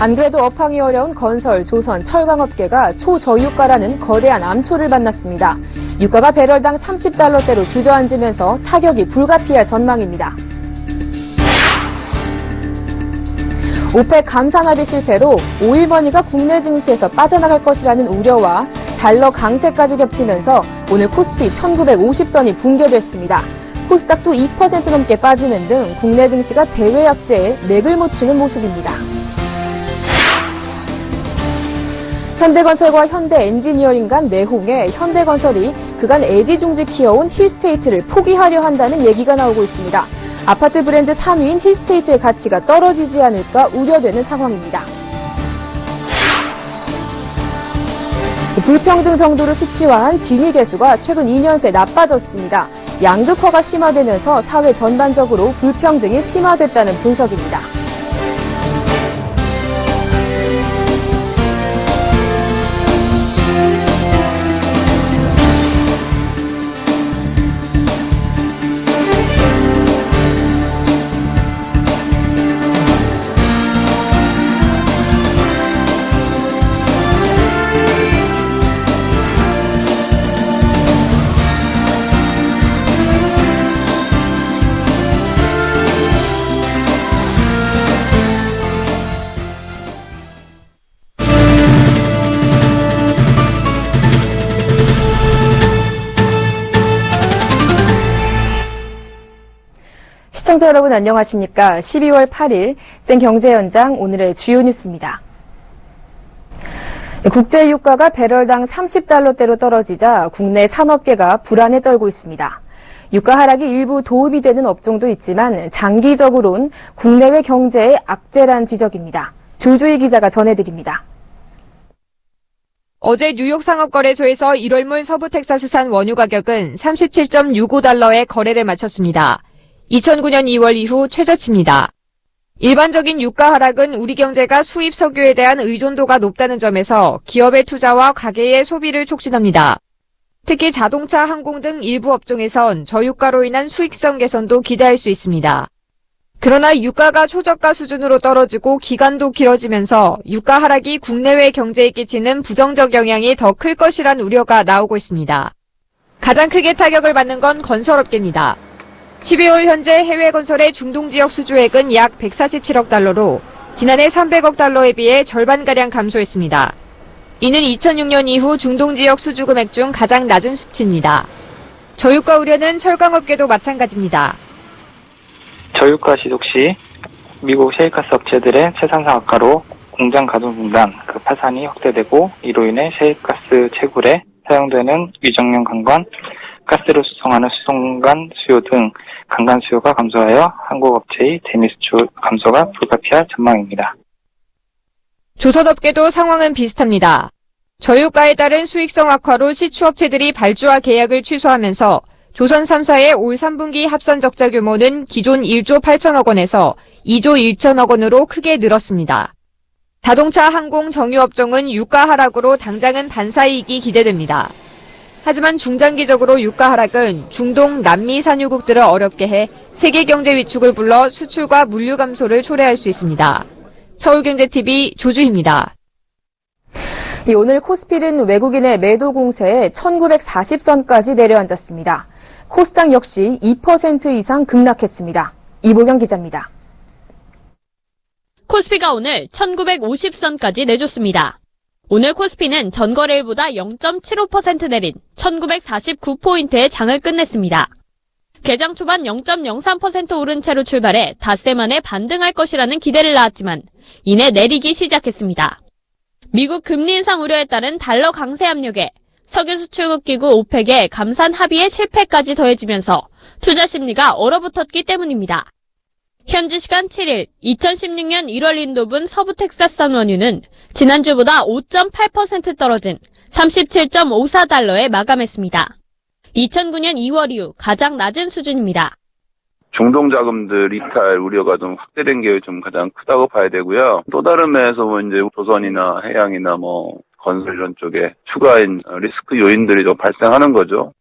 안 그래도 업황이 어려운 건설, 조선, 철강업계가 초저유가라는 거대한 암초를 만났습니다. 유가가 배럴당 30달러대로 주저앉으면서 타격이 불가피할 전망입니다. 오펙 감산 합의 실패로 오일머니가 국내 증시에서 빠져나갈 것이라는 우려와 달러 강세까지 겹치면서 오늘 코스피 1950선이 붕괴됐습니다. 코스닥도 2% 넘게 빠지는 등 국내 증시가 대외 약재에 맥을 못 추는 모습입니다. 현대건설과 현대엔지니어링 간 내홍에 현대건설이 그간 애지중지 키워온 힐스테이트를 포기하려 한다는 얘기가 나오고 있습니다. 아파트 브랜드 3위인 힐스테이트의 가치가 떨어지지 않을까 우려되는 상황입니다. 불평등 정도를 수치화한 진위 계수가 최근 2년 새 나빠졌습니다. 양극화가 심화되면서 사회 전반적으로 불평등이 심화됐다는 분석입니다. 시청자 여러분 안녕하십니까? 12월 8일 생경제현장 오늘의 주요 뉴스입니다. 국제 유가가 배럴당 30달러대로 떨어지자 국내 산업계가 불안에 떨고 있습니다. 유가 하락이 일부 도움이 되는 업종도 있지만 장기적으론 국내외 경제의 악재란 지적입니다. 조주희 기자가 전해드립니다. 어제 뉴욕 상업거래소에서 1월물 서부 텍사스산 원유 가격은 37.65달러에 거래를 마쳤습니다. 2009년 2월 이후 최저치입니다. 일반적인 유가 하락은 우리 경제가 수입 석유에 대한 의존도가 높다는 점에서 기업의 투자와 가계의 소비를 촉진합니다. 특히 자동차, 항공 등 일부 업종에선 저유가로 인한 수익성 개선도 기대할 수 있습니다. 그러나 유가가 초저가 수준으로 떨어지고 기간도 길어지면서 유가 하락이 국내외 경제에 끼치는 부정적 영향이 더 클 것이란 우려가 나오고 있습니다. 가장 크게 타격을 받는 건 건설업계입니다. 12월 현재 해외 건설의 중동 지역 수주액은 약 147억 달러로 지난해 300억 달러에 비해 절반가량 감소했습니다. 이는 2006년 이후 중동 지역 수주 금액 중 가장 낮은 수치입니다. 저유가 우려는 철강업계도 마찬가지입니다. 저유가 지속 시 미국 셰일가스 업체들의 생산성 악화로 공장 가동 중단, 파산이 확대되고 이로 인해 셰일가스 채굴에 사용되는 위정용 강관, 가스를 수송하는 수송관 수요 등 강간 수요가 감소하여 한국 업체의 대미 수출 감소가 불가피할 전망입니다. 조선업계도 상황은 비슷합니다. 저유가에 따른 수익성 악화로 시추업체들이 발주와 계약을 취소하면서 조선 3사의 올 3분기 합산 적자 규모는 기존 1조 8천억 원에서 2조 1천억 원으로 크게 늘었습니다. 자동차, 항공, 정유업종은 유가 하락으로 당장은 반사이익이 기대됩니다. 하지만 중장기적으로 유가 하락은 중동, 남미 산유국들을 어렵게 해 세계 경제 위축을 불러 수출과 물류 감소를 초래할 수 있습니다. 서울경제TV 조주희입니다. 오늘 코스피는 외국인의 매도 공세에 1940선까지 내려앉았습니다. 코스닥 역시 2% 이상 급락했습니다. 이보경 기자입니다. 코스피가 오늘 1950선까지 내줬습니다. 오늘 코스피는 전거래일보다 0.75% 내린 1949포인트의 장을 끝냈습니다. 개장 초반 0.03% 오른 채로 출발해 닷새 만에 반등할 것이라는 기대를 낳았지만 이내 내리기 시작했습니다. 미국 금리 인상 우려에 따른 달러 강세 압력에 석유 수출국 기구 오펙의 감산 합의의 실패까지 더해지면서 투자 심리가 얼어붙었기 때문입니다. 현지 시간 7일 2016년 1월 인도분 서부 텍사스산 원유는 지난주보다 5.8% 떨어진 37.54달러에 마감했습니다. 2009년 2월 이후 가장 낮은 수준입니다. 중동 자금들 이탈 우려가 좀 확대된 게 좀 가장 크다고 봐야 되고요. 또 다른 면에서 이제 조선이나 해양이나 건설 이런 쪽에 추가인 리스크 요인들이 좀 발생하는 거죠.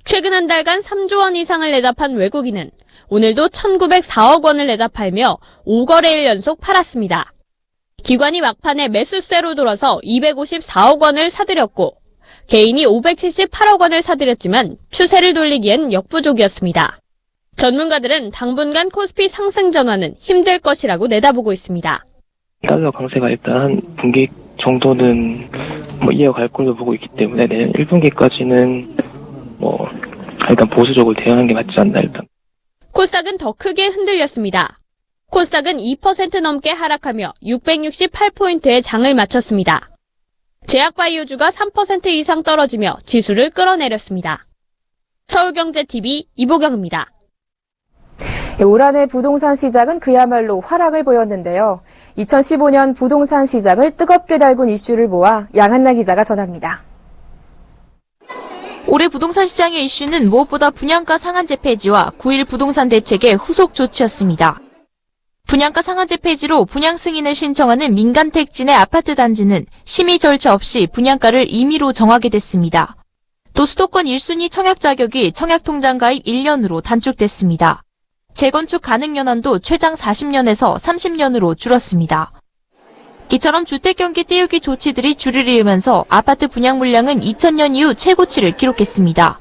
최근 한 달간 3조 원 이상을 내다 판 외국인은 오늘도 1,904억 원을 내다 팔며 5거래일 연속 팔았습니다. 기관이 막판에 매수세로 돌아서 254억 원을 사들였고 개인이 578억 원을 사들였지만 추세를 돌리기엔 역부족이었습니다. 전문가들은 당분간 코스피 상승 전환은 힘들 것이라고 내다보고 있습니다. 달러 강세가 일단 한 분기 정도는 이어갈 걸로 보고 있기 때문에 내년 1분기까지는 일단 보수적으로 대응하는 게 맞지 않나 일단. 코스닥은 더 크게 흔들렸습니다. 코스닥은 2% 넘게 하락하며 668포인트의 장을 마쳤습니다. 제약바이오주가 3% 이상 떨어지며 지수를 끌어내렸습니다. 서울경제TV 이보경입니다. 올 한해 부동산 시장은 그야말로 화락을 보였는데요. 2015년 부동산 시장을 뜨겁게 달군 이슈를 모아 양한나 기자가 전합니다. 올해 부동산 시장의 이슈는 무엇보다 분양가 상한제 폐지와 9.1 부동산 대책의 후속 조치였습니다. 분양가 상한제 폐지로 분양 승인을 신청하는 민간 택지내 아파트 단지는 심의 절차 없이 분양가를 임의로 정하게 됐습니다. 또 수도권 1순위 청약 자격이 청약통장 가입 1년으로 단축됐습니다. 재건축 가능 연한도 최장 40년에서 30년으로 줄었습니다. 이처럼 주택 경기 띄우기 조치들이 줄을 이으면서 아파트 분양 물량은 2000년 이후 최고치를 기록했습니다.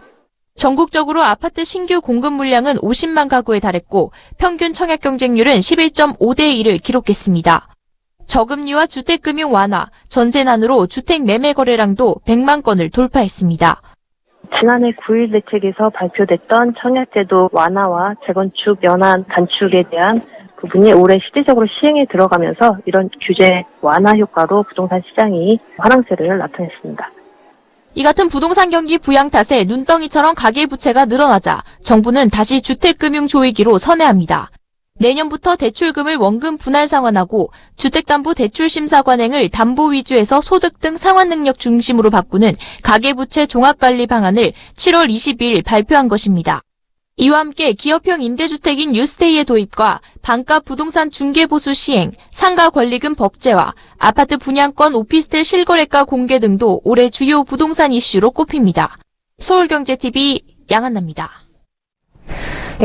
전국적으로 아파트 신규 공급 물량은 50만 가구에 달했고 평균 청약 경쟁률은 11.5대 1을 기록했습니다. 저금리와 주택금융 완화, 전세난으로 주택 매매 거래량도 100만 건을 돌파했습니다. 지난해 9.1 대책에서 발표됐던 청약제도 완화와 재건축 연한 단축에 대한 부분이 올해 실질적으로 시행에 들어가면서 이런 규제 완화 효과로 부동산 시장이 화랑세를 나타냈습니다. 이 같은 부동산 경기 부양 탓에 눈덩이처럼 가계부채가 늘어나자 정부는 다시 주택금융 조이기로 선회합니다. 내년부터 대출금을 원금 분할 상환하고 주택담보대출심사 관행을 담보 위주에서 소득 등 상환 능력 중심으로 바꾸는 가계부채 종합관리 방안을 7월 22일 발표한 것입니다. 이와 함께 기업형 임대주택인 뉴스테이의 도입과 반가 부동산 중개보수 시행, 상가 권리금 법제화, 아파트 분양권 오피스텔 실거래가 공개 등도 올해 주요 부동산 이슈로 꼽힙니다. 서울경제TV 양한나입니다.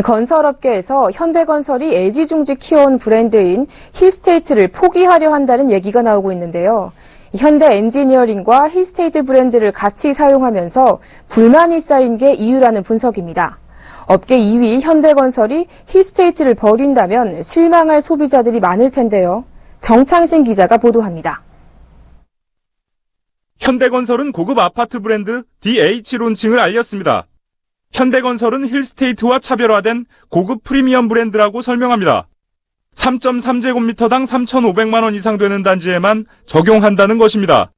건설업계에서 현대건설이 애지중지 키워온 브랜드인 힐스테이트를 포기하려 한다는 얘기가 나오고 있는데요. 현대엔지니어링과 힐스테이트 브랜드를 같이 사용하면서 불만이 쌓인 게 이유라는 분석입니다. 업계 2위 현대건설이 힐스테이트를 버린다면 실망할 소비자들이 많을 텐데요. 정창신 기자가 보도합니다. 현대건설은 고급 아파트 브랜드 DH 론칭을 알렸습니다. 현대건설은 힐스테이트와 차별화된 고급 프리미엄 브랜드라고 설명합니다. 3.3제곱미터당 3,500만 원 이상 되는 단지에만 적용한다는 것입니다.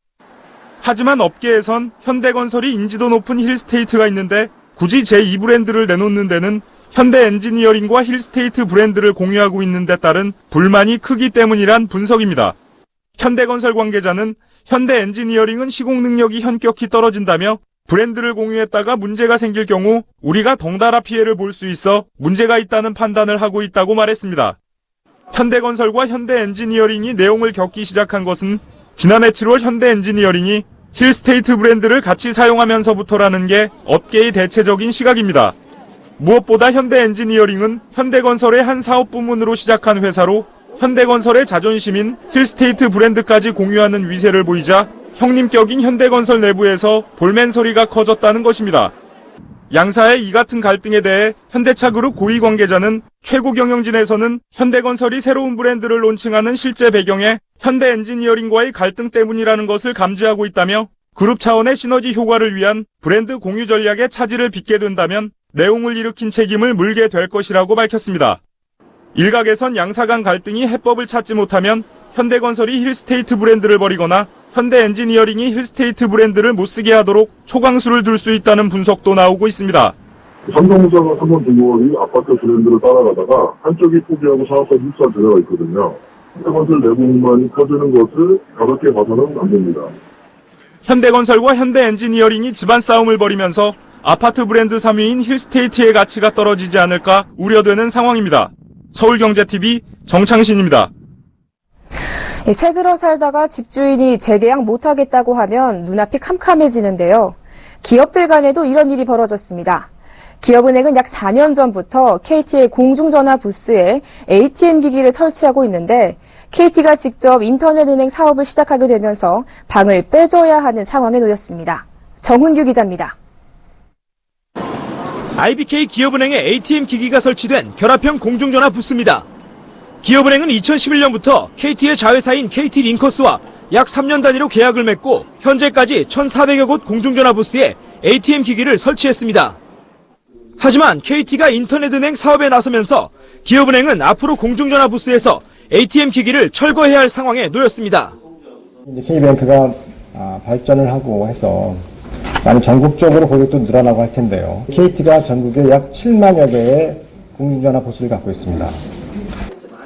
하지만 업계에선 현대건설이 인지도 높은 힐스테이트가 있는데 굳이 제2 브랜드를 내놓는 데는 현대엔지니어링과 힐스테이트 브랜드를 공유하고 있는 데 따른 불만이 크기 때문이란 분석입니다. 현대건설 관계자는 현대엔지니어링은 시공 능력이 현격히 떨어진다며 브랜드를 공유했다가 문제가 생길 경우 우리가 덩달아 피해를 볼 수 있어 문제가 있다는 판단을 하고 있다고 말했습니다. 현대건설과 현대엔지니어링이 내용을 겪기 시작한 것은 지난해 7월 현대엔지니어링이 힐스테이트 브랜드를 같이 사용하면서부터라는 게 업계의 대체적인 시각입니다. 무엇보다 현대엔지니어링은 현대건설의 한 사업 부문으로 시작한 회사로 현대건설의 자존심인 힐스테이트 브랜드까지 공유하는 위세를 보이자 형님격인 현대건설 내부에서 볼멘 소리가 커졌다는 것입니다. 양사의 이 같은 갈등에 대해 현대차그룹 고위 관계자는 최고 경영진에서는 현대건설이 새로운 브랜드를 론칭하는 실제 배경에 현대엔지니어링과의 갈등 때문이라는 것을 감지하고 있다며 그룹 차원의 시너지 효과를 위한 브랜드 공유 전략에 차질을 빚게 된다면 내용을 일으킨 책임을 물게 될 것이라고 밝혔습니다. 일각에선 양사 간 갈등이 해법을 찾지 못하면 현대건설이 힐스테이트 브랜드를 버리거나 현대엔지니어링이 힐스테이트 브랜드를 못쓰게 하도록 초강수를 둘 수 있다는 분석도 나오고 있습니다. 삼성전자가 삼성중공업이 아파트 브랜드를 따라가다가 한쪽이 포기하고 사업까지 흡수한 전례가 있거든요. 현대건설 내부만이 커지는 것을 가볍게 봐서는 안 됩니다. 현대건설과 현대엔지니어링이 집안 싸움을 벌이면서 아파트 브랜드 3위인 힐스테이트의 가치가 떨어지지 않을까 우려되는 상황입니다. 서울경제TV 정창신입니다. 새 들어 살다가 집주인이 재계약 못하겠다고 하면 눈앞이 캄캄해지는데요. 기업들 간에도 이런 일이 벌어졌습니다. 기업은행은 약 4년 전부터 KT의 공중전화 부스에 ATM 기기를 설치하고 있는데 KT가 직접 인터넷은행 사업을 시작하게 되면서 방을 빼줘야 하는 상황에 놓였습니다. 정훈규 기자입니다. IBK 기업은행에 ATM 기기가 설치된 결합형 공중전화 부스입니다. 기업은행은 2011년부터 KT의 자회사인 KT링커스와 약 3년 단위로 계약을 맺고 현재까지 1,400여 곳 공중전화 부스에 ATM 기기를 설치했습니다. 하지만 KT가 인터넷은행 사업에 나서면서 기업은행은 앞으로 공중전화 부스에서 ATM 기기를 철거해야 할 상황에 놓였습니다. 이제 K뱅크가 발전을 하고 해서 많이 전국적으로 고객도 늘어나고 할 텐데요. KT가 전국에 약 7만여 개의 공중전화 부스를 갖고 있습니다.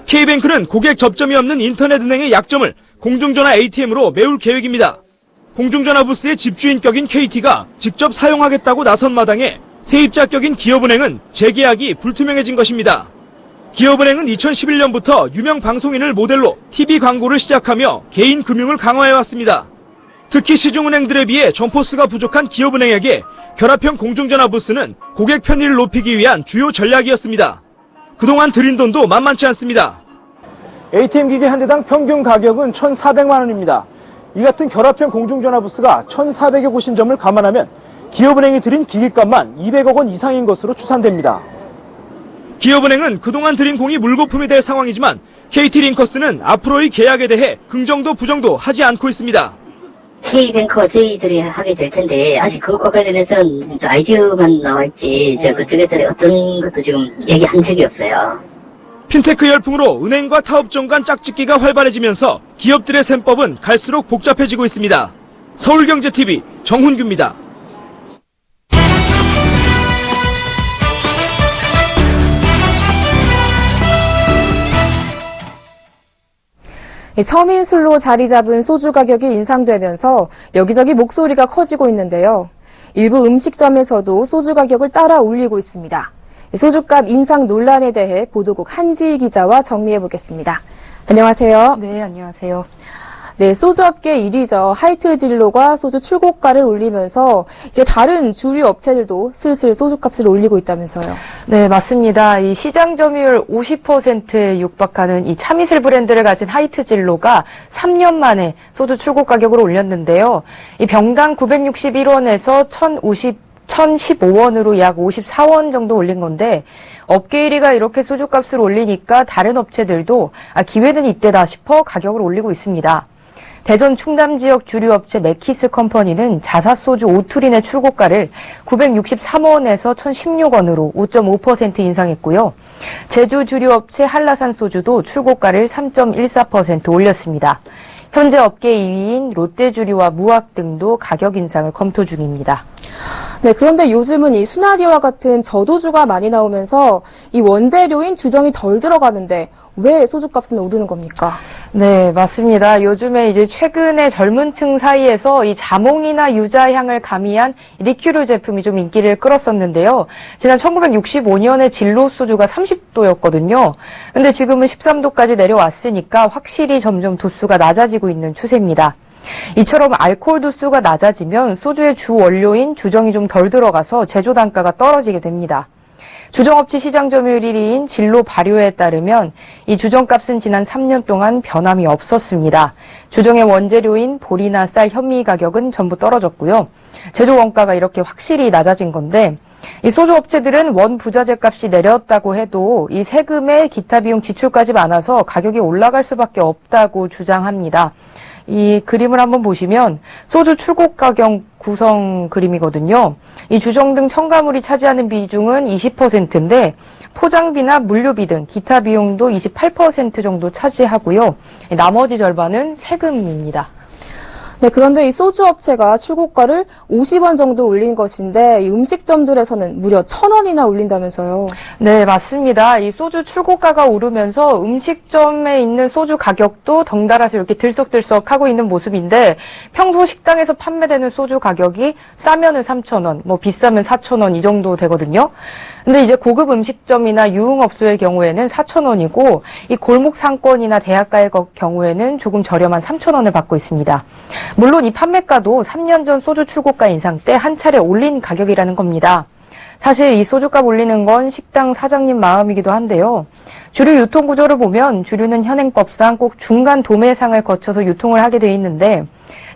K뱅크는 고객 접점이 없는 인터넷은행의 약점을 공중전화 ATM으로 메울 계획입니다. 공중전화 부스의 집주인격인 KT가 직접 사용하겠다고 나선 마당에 세입자격인 기업은행은 재계약이 불투명해진 것입니다. 기업은행은 2011년부터 유명 방송인을 모델로 TV 광고를 시작하며 개인 금융을 강화해왔습니다. 특히 시중은행들에 비해 점포수가 부족한 기업은행에게 결합형 공중전화 부스는 고객 편의를 높이기 위한 주요 전략이었습니다. 그동안 들인 돈도 만만치 않습니다. ATM 기기 한 대당 평균 가격은 1,400만 원입니다. 이 같은 결합형 공중전화 부스가 1,400여 곳인 점을 감안하면 기업은행이 들인 기기값만 200억 원 이상인 것으로 추산됩니다. 기업은행은 그동안 들인 공이 물거품이 될 상황이지만 KT링커스는 앞으로의 계약에 대해 긍정도 부정도 하지 않고 있습니다. K뱅크와 저희들이 하게 될 텐데 아직 그것과 관련해서는 아이디어만 나와있지 그쪽에서 어떤 것도 지금 얘기한 적이 없어요. 핀테크 열풍으로 은행과 타업종 간 짝짓기가 활발해지면서 기업들의 셈법은 갈수록 복잡해지고 있습니다. 서울경제TV 정훈규입니다. 서민술로 자리 잡은 소주 가격이 인상되면서 여기저기 목소리가 커지고 있는데요. 일부 음식점에서도 소주 가격을 따라 올리고 있습니다. 소주값 인상 논란에 대해 보도국 한지희 기자와 정리해보겠습니다. 안녕하세요. 네, 안녕하세요. 네, 소주업계 1위죠. 하이트진로가 소주 출고가를 올리면서 이제 다른 주류 업체들도 슬슬 소주값을 올리고 있다면서요. 네, 맞습니다. 이 시장 점유율 50%에 육박하는 이 참이슬 브랜드를 가진 하이트진로가 3년 만에 소주 출고 가격을 올렸는데요. 이 병당 961원에서 1,015원으로 약 54원 정도 올린 건데 업계 1위가 이렇게 소주값을 올리니까 다른 업체들도 기회는 이때다 싶어 가격을 올리고 있습니다. 대전 충남 지역 주류업체 맥키스 컴퍼니는 자사소주 오투린의 출고가를 963원에서 1,016원으로 5.5% 인상했고요. 제주 주류업체 한라산 소주도 출고가를 3.14% 올렸습니다. 현재 업계 2위인 롯데주류와 무학 등도 가격 인상을 검토 중입니다. 네, 그런데 요즘은 이 수나리와 같은 저도주가 많이 나오면서 이 원재료인 주정이 덜 들어가는데 왜 소주값은 오르는 겁니까? 네, 맞습니다. 요즘에 이제 최근에 젊은 층 사이에서 이 자몽이나 유자향을 가미한 리큐르 제품이 좀 인기를 끌었었는데요. 지난 1965년에 진로 소주가 30도였거든요. 근데 지금은 13도까지 내려왔으니까 확실히 점점 도수가 낮아지고 있는 추세입니다. 이처럼 알코올 도수가 낮아지면 소주의 주 원료인 주정이 좀 덜 들어가서 제조 단가가 떨어지게 됩니다. 주정업체 시장 점유율 1위인 진로 발효에 따르면 이 주정값은 지난 3년 동안 변함이 없었습니다. 주정의 원재료인 보리나 쌀, 현미 가격은 전부 떨어졌고요. 제조 원가가 이렇게 확실히 낮아진 건데 이 소주업체들은 원 부자재 값이 내렸다고 해도 이 세금에 기타 비용 지출까지 많아서 가격이 올라갈 수밖에 없다고 주장합니다. 이 그림을 한번 보시면 소주 출고 가격 구성 그림이거든요. 이 주정 등 첨가물이 차지하는 비중은 20%인데 포장비나 물류비 등 기타 비용도 28% 정도 차지하고요. 나머지 절반은 세금입니다. 네, 그런데 이 소주 업체가 출고가를 50원 정도 올린 것인데 이 음식점들에서는 무려 1,000원이나 올린다면서요. 네, 맞습니다. 이 소주 출고가가 오르면서 음식점에 있는 소주 가격도 덩달아서 이렇게 들썩들썩하고 있는 모습인데 평소 식당에서 판매되는 소주 가격이 싸면은 3,000원, 뭐 비싸면 4,000원 이 정도 되거든요. 근데 이제 고급 음식점이나 유흥업소의 경우에는 4,000원이고 이 골목 상권이나 대학가의 경우에는 조금 저렴한 3,000원을 받고 있습니다. 물론 이 판매가도 3년 전 소주 출고가 인상 때 한 차례 올린 가격이라는 겁니다. 사실 이 소주값 올리는 건 식당 사장님 마음이기도 한데요. 주류 유통 구조를 보면 주류는 현행법상 꼭 중간 도매상을 거쳐서 유통을 하게 돼 있는데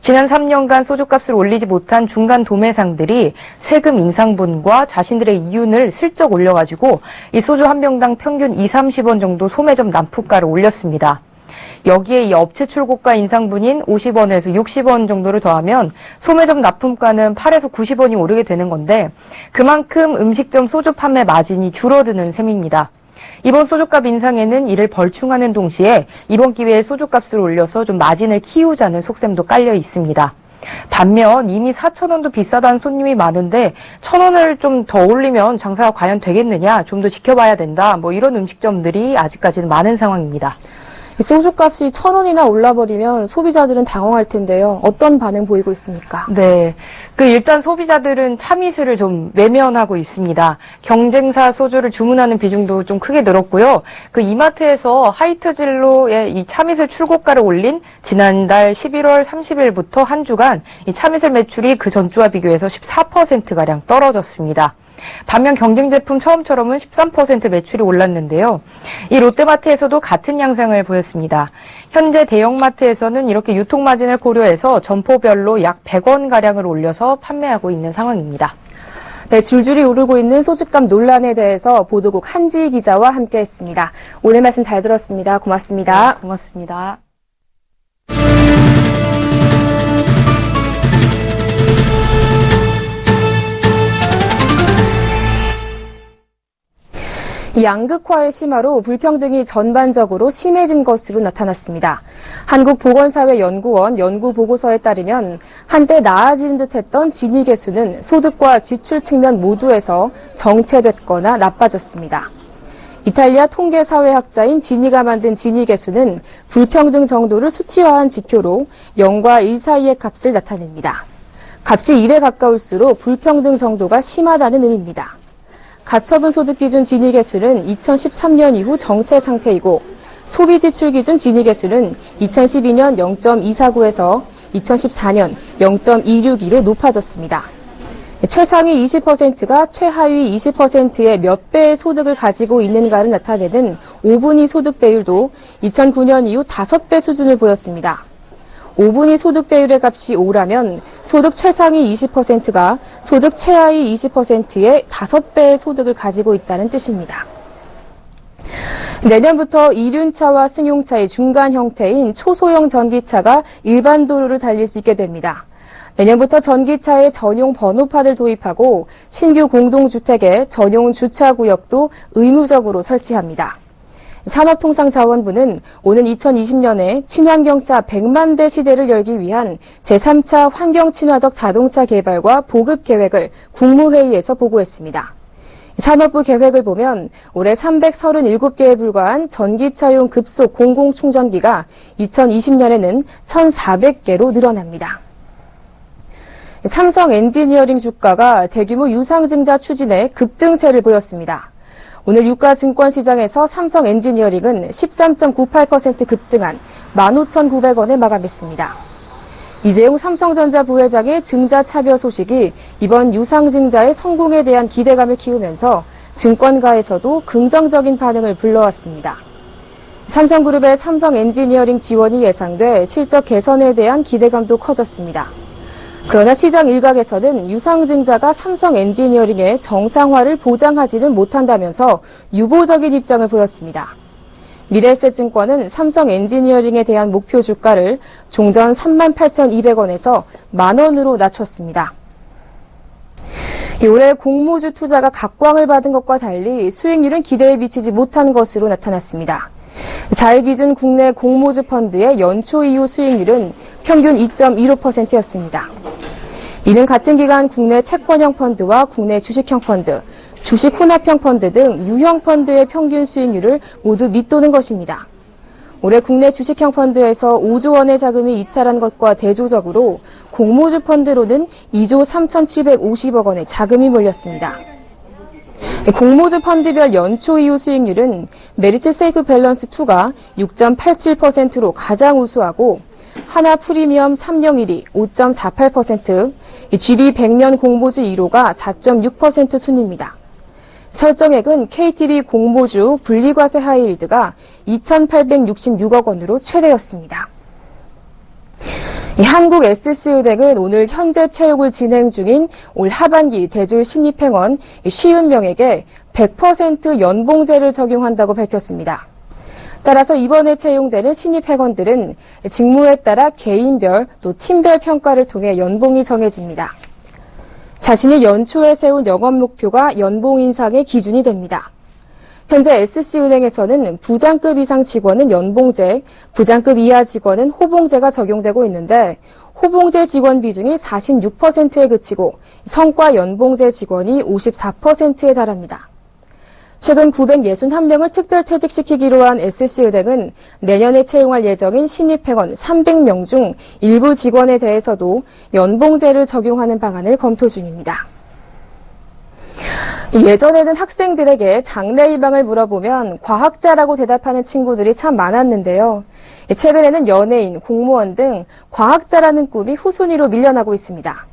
지난 3년간 소주값을 올리지 못한 중간 도매상들이 세금 인상분과 자신들의 이윤을 슬쩍 올려가지고 이 소주 한 병당 평균 20-30원 정도 소매점 납품가를 올렸습니다. 여기에 이 업체 출고가 인상분인 50원에서 60원 정도를 더하면 소매점 납품가는 8에서 90원이 오르게 되는 건데 그만큼 음식점 소주 판매 마진이 줄어드는 셈입니다. 이번 소주값 인상에는 이를 벌충하는 동시에 이번 기회에 소주값을 올려서 좀 마진을 키우자는 속셈도 깔려 있습니다. 반면 이미 4,000원도 비싸다는 손님이 많은데 1,000원을 좀 더 올리면 장사가 과연 되겠느냐, 좀 더 지켜봐야 된다, 뭐 이런 음식점들이 아직까지는 많은 상황입니다. 소주값이 1,000원이나 올라버리면 소비자들은 당황할 텐데요. 어떤 반응 보이고 있습니까? 네. 일단 소비자들은 참이슬을 좀 외면하고 있습니다. 경쟁사 소주를 주문하는 비중도 좀 크게 늘었고요. 이마트에서 하이트진로의 이 참이슬 출고가를 올린 지난달 11월 30일부터 한 주간 이 참이슬 매출이 그 전주와 비교해서 14%가량 떨어졌습니다. 반면 경쟁 제품 처음처럼은 13% 매출이 올랐는데요. 이 롯데마트에서도 같은 양상을 보였습니다. 현재 대형마트에서는 이렇게 유통마진을 고려해서 점포별로 약 100원가량을 올려서 판매하고 있는 상황입니다. 네, 줄줄이 오르고 있는 소주값 논란에 대해서 보도국 한지희 기자와 함께했습니다. 오늘 말씀 잘 들었습니다. 고맙습니다. 네, 고맙습니다. 양극화의 심화로 불평등이 전반적으로 심해진 것으로 나타났습니다. 한국보건사회연구원 연구보고서에 따르면 한때 나아지는 듯했던 지니계수는 소득과 지출 측면 모두에서 정체됐거나 나빠졌습니다. 이탈리아 통계사회학자인 지니가 만든 지니계수는 불평등 정도를 수치화한 지표로 0과 1 사이의 값을 나타냅니다. 값이 1에 가까울수록 불평등 정도가 심하다는 의미입니다. 가처분 소득 기준 지니계수는 2013년 이후 정체 상태이고 소비지출 기준 지니계수는 2012년 0.249에서 2014년 0.262로 높아졌습니다. 최상위 20%가 최하위 20%의 몇 배의 소득을 가지고 있는가를 나타내는 5분위 소득 배율도 2009년 이후 5배 수준을 보였습니다. 5분위 소득 배율의 값이 5라면 소득 최상위 20%가 소득 최하위 20%의 5배의 소득을 가지고 있다는 뜻입니다. 내년부터 이륜차와 승용차의 중간 형태인 초소형 전기차가 일반 도로를 달릴 수 있게 됩니다. 내년부터 전기차의 전용 번호판을 도입하고 신규 공동주택에 전용 주차구역도 의무적으로 설치합니다. 산업통상자원부는 오는 2020년에 친환경차 100만 대 시대를 열기 위한 제3차 환경친화적 자동차 개발과 보급 계획을 국무회의에서 보고했습니다. 산업부 계획을 보면 올해 337개에 불과한 전기차용 급속 공공충전기가 2020년에는 1,400개로 늘어납니다. 삼성 엔지니어링 주가가 대규모 유상증자 추진에 급등세를 보였습니다. 오늘 유가 증권시장에서 삼성 엔지니어링은 13.98% 급등한 15,900원에 마감했습니다. 이재용 삼성전자 부회장의 증자 차별 소식이 이번 유상증자의 성공에 대한 기대감을 키우면서 증권가에서도 긍정적인 반응을 불러왔습니다. 삼성그룹의 삼성 엔지니어링 지원이 예상돼 실적 개선에 대한 기대감도 커졌습니다. 그러나 시장 일각에서는 유상증자가 삼성 엔지니어링의 정상화를 보장하지는 못한다면서 유보적인 입장을 보였습니다. 미래에셋증권은 삼성 엔지니어링에 대한 목표 주가를 종전 38,200원에서 만원으로 낮췄습니다. 올해 공모주 투자가 각광을 받은 것과 달리 수익률은 기대에 미치지 못한 것으로 나타났습니다. 4일 기준 국내 공모주 펀드의 연초 이후 수익률은 평균 2.15%였습니다. 이는 같은 기간 국내 채권형 펀드와 국내 주식형 펀드, 주식 혼합형 펀드 등 유형 펀드의 평균 수익률을 모두 밑도는 것입니다. 올해 국내 주식형 펀드에서 5조 원의 자금이 이탈한 것과 대조적으로 공모주 펀드로는 2조 3,750억 원의 자금이 몰렸습니다. 공모주 펀드별 연초 이후 수익률은 메리츠 세이프 밸런스 2가 6.87%로 가장 우수하고 하나 프리미엄 3령 1위 5.48%, GB 100년 공모주 1호가 4.6% 순입니다. 설정액은 KTB 공모주 분리과세 하이힐드가 2,866억 원으로 최대였습니다. 한국 SC은행은 오늘 현재 채용을 진행 중인 올 하반기 대졸 신입행원 50명에게 100% 연봉제를 적용한다고 밝혔습니다. 따라서 이번에 채용되는 신입행원들은 직무에 따라 개인별 또 팀별 평가를 통해 연봉이 정해집니다. 자신이 연초에 세운 영업 목표가 연봉 인상의 기준이 됩니다. 현재 SC은행에서는 부장급 이상 직원은 연봉제, 부장급 이하 직원은 호봉제가 적용되고 있는데 호봉제 직원 비중이 46%에 그치고 성과 연봉제 직원이 54%에 달합니다. 최근 961명을 특별 퇴직시키기로 한 SC은행은 내년에 채용할 예정인 신입행원 300명 중 일부 직원에 대해서도 연봉제를 적용하는 방안을 검토 중입니다. 예전에는 학생들에게 장래 희망을 물어보면 과학자라고 대답하는 친구들이 참 많았는데요. 최근에는 연예인, 공무원 등 과학자라는 꿈이 후순위로 밀려나고 있습니다.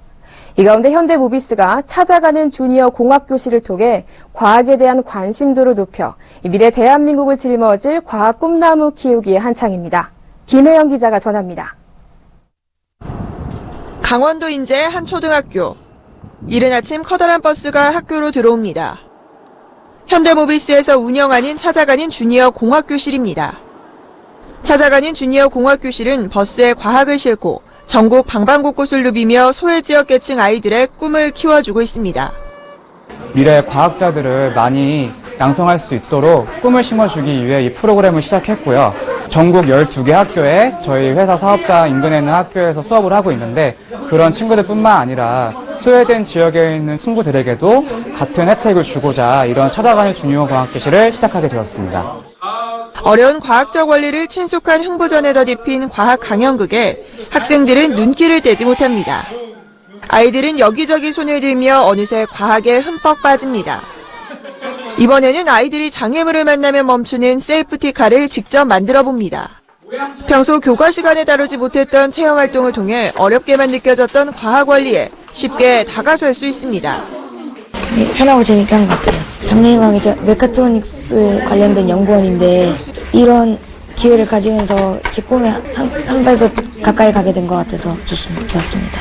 이 가운데 현대모비스가 찾아가는 주니어 공학교실을 통해 과학에 대한 관심도를 높여 미래 대한민국을 짊어질 과학 꿈나무 키우기에 한창입니다. 김혜영 기자가 전합니다. 강원도 인제의 한 초등학교. 이른 아침 커다란 버스가 학교로 들어옵니다. 현대모비스에서 운영하는 찾아가는 주니어 공학교실입니다. 찾아가는 주니어 공학교실은 버스에 과학을 싣고 전국 방방곳곳을 누비며 소외지역계층 아이들의 꿈을 키워주고 있습니다. 미래 과학자들을 많이 양성할 수 있도록 꿈을 심어주기 위해 이 프로그램을 시작했고요. 전국 12개 학교에 저희 회사 사업자 인근에 있는 학교에서 수업을 하고 있는데 그런 친구들뿐만 아니라 소외된 지역에 있는 친구들에게도 같은 혜택을 주고자 이런 찾아가는 주니어 과학교실을 시작하게 되었습니다. 어려운 과학적 원리를 친숙한 흥부전에 덧입힌 과학 강연극에 학생들은 눈길을 떼지 못합니다. 아이들은 여기저기 손을 들며 어느새 과학에 흠뻑 빠집니다. 이번에는 아이들이 장애물을 만나면 멈추는 세이프티카를 직접 만들어 봅니다. 평소 교과 시간에 다루지 못했던 체험활동을 통해 어렵게만 느껴졌던 과학 원리에 쉽게 다가설 수 있습니다. 편하고 재밌게 한 것 같아요. 장래희망이 메카트로닉스 관련된 연구원인데 이런 기회를 가지면서 제 꿈에 한 발 더 가까이 가게 된 것 같아서 좋았습니다.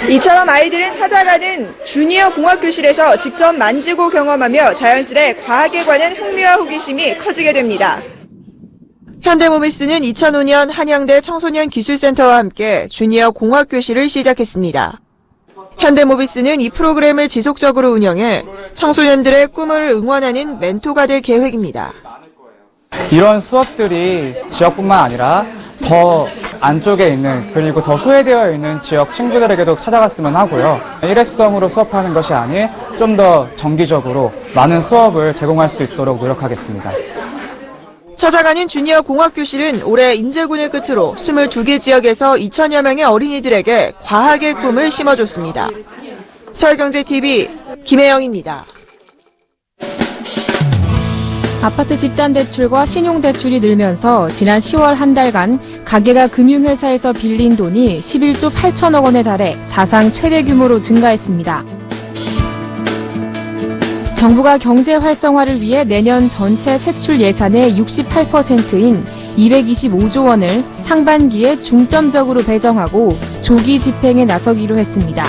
이처럼 아이들은 찾아가는 주니어 공학교실에서 직접 만지고 경험하며 자연스레 과학에 관한 흥미와 호기심이 커지게 됩니다. 현대모비스는 2005년 한양대 청소년 기술센터와 함께 주니어 공학교실을 시작했습니다. 현대모비스는 이 프로그램을 지속적으로 운영해 청소년들의 꿈을 응원하는 멘토가 될 계획입니다. 이런 수업들이 지역뿐만 아니라 더 안쪽에 있는 그리고 더 소외되어 있는 지역 친구들에게도 찾아갔으면 하고요. 일회성으로 수업하는 것이 아닌 좀 더 정기적으로 많은 수업을 제공할 수 있도록 노력하겠습니다. 찾아가는 주니어 공학교실은 올해 인제군을 끝으로 22개 지역에서 2천여 명의 어린이들에게 과학의 꿈을 심어줬습니다. 서울경제TV 김혜영입니다. 아파트 집단대출과 신용대출이 늘면서 지난 10월 한 달간 가계가 금융회사에서 빌린 돈이 11조 8천억 원에 달해 사상 최대 규모로 증가했습니다. 정부가 경제 활성화를 위해 내년 전체 세출 예산의 68%인 225조 원을 상반기에 중점적으로 배정하고 조기 집행에 나서기로 했습니다.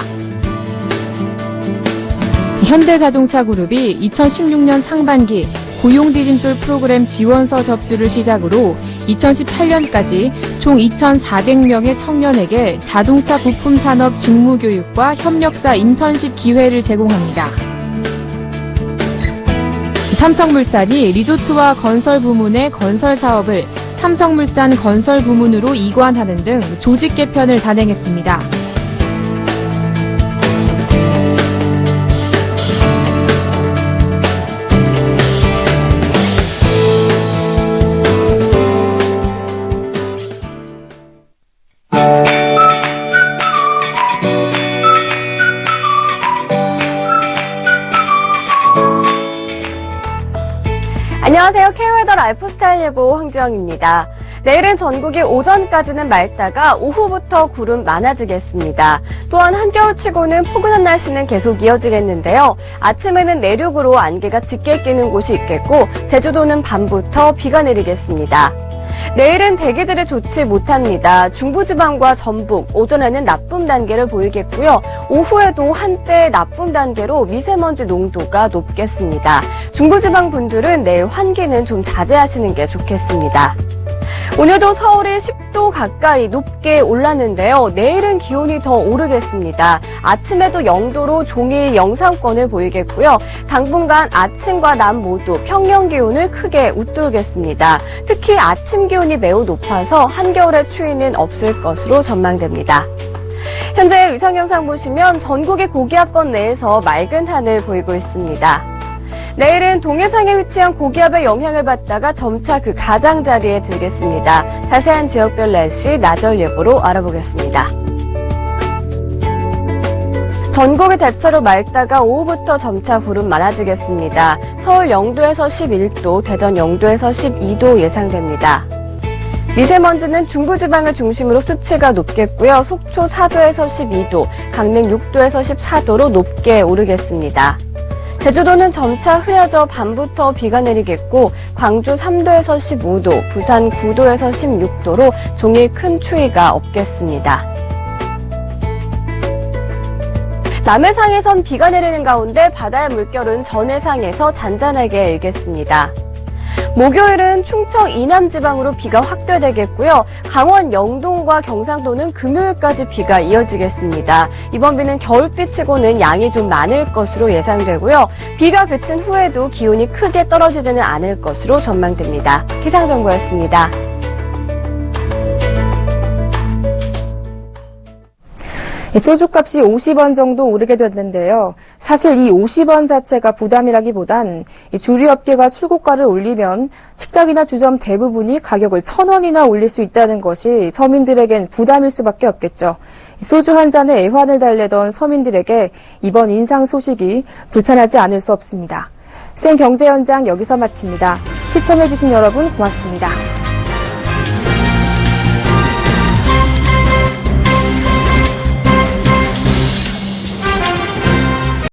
현대자동차그룹이 2016년 상반기 고용디딤돌 프로그램 지원서 접수를 시작으로 2018년까지 총 2,400명의 청년에게 자동차 부품 산업 직무 교육과 협력사 인턴십 기회를 제공합니다. 삼성물산이 리조트와 건설 부문의 건설 사업을 삼성물산 건설 부문으로 이관하는 등 조직 개편을 단행했습니다. 안녕하세요. K웨더 F스타일 예보 황지영입니다. 내일은 전국이 오전까지는 맑다가 오후부터 구름 많아지겠습니다. 또한 한겨울치고는 포근한 날씨는 계속 이어지겠는데요. 아침에는 내륙으로 안개가 짙게 끼는 곳이 있겠고 제주도는 밤부터 비가 내리겠습니다. 내일은 대기질이 좋지 못합니다. 중부지방과 전북, 오전에는 나쁨 단계를 보이겠고요. 오후에도 한때 나쁨 단계로 미세먼지 농도가 높겠습니다. 중부지방 분들은 내일 환기는 좀 자제하시는 게 좋겠습니다. 오늘도 서울이 10도 가까이 높게 올랐는데요. 내일은 기온이 더 오르겠습니다. 아침에도 0도로 종일 영상권을 보이겠고요. 당분간 아침과 낮 모두 평년 기온을 크게 웃돌겠습니다. 특히 아침 기온이 매우 높아서 한겨울의 추위는 없을 것으로 전망됩니다. 현재 위상 영상 보시면 전국의 고기압권 내에서 맑은 하늘 보이고 있습니다. 내일은 동해상에 위치한 고기압의 영향을 받다가 점차 그 가장자리에 들겠습니다. 자세한 지역별 날씨 나절 예보로 알아보겠습니다. 전국이 대체로 맑다가 오후부터 점차 구름 많아지겠습니다. 서울 0도에서 11도, 대전 0도에서 12도 예상됩니다. 미세먼지는 중부지방을 중심으로 수치가 높겠고요. 속초 4도에서 12도, 강릉 6도에서 14도로 높게 오르겠습니다. 제주도는 점차 흐려져 밤부터 비가 내리겠고 광주 3도에서 15도, 부산 9도에서 16도로 종일 큰 추위가 없겠습니다. 남해상에선 비가 내리는 가운데 바다의 물결은 전해상에서 잔잔하게 일겠습니다. 목요일은 충청 이남 지방으로 비가 확대되겠고요. 강원 영동과 경상도는 금요일까지 비가 이어지겠습니다. 이번 비는 겨울비치고는 양이 좀 많을 것으로 예상되고요. 비가 그친 후에도 기온이 크게 떨어지지는 않을 것으로 전망됩니다. 기상정보였습니다. 소주값이 50원 정도 오르게 됐는데요. 사실 이 50원 자체가 부담이라기보단 주류업계가 출고가를 올리면 식당이나 주점 대부분이 가격을 1,000원이나 올릴 수 있다는 것이 서민들에겐 부담일 수밖에 없겠죠. 소주 한 잔에 애환을 달래던 서민들에게 이번 인상 소식이 불편하지 않을 수 없습니다. 생경제 현장 여기서 마칩니다. 시청해주신 여러분 고맙습니다.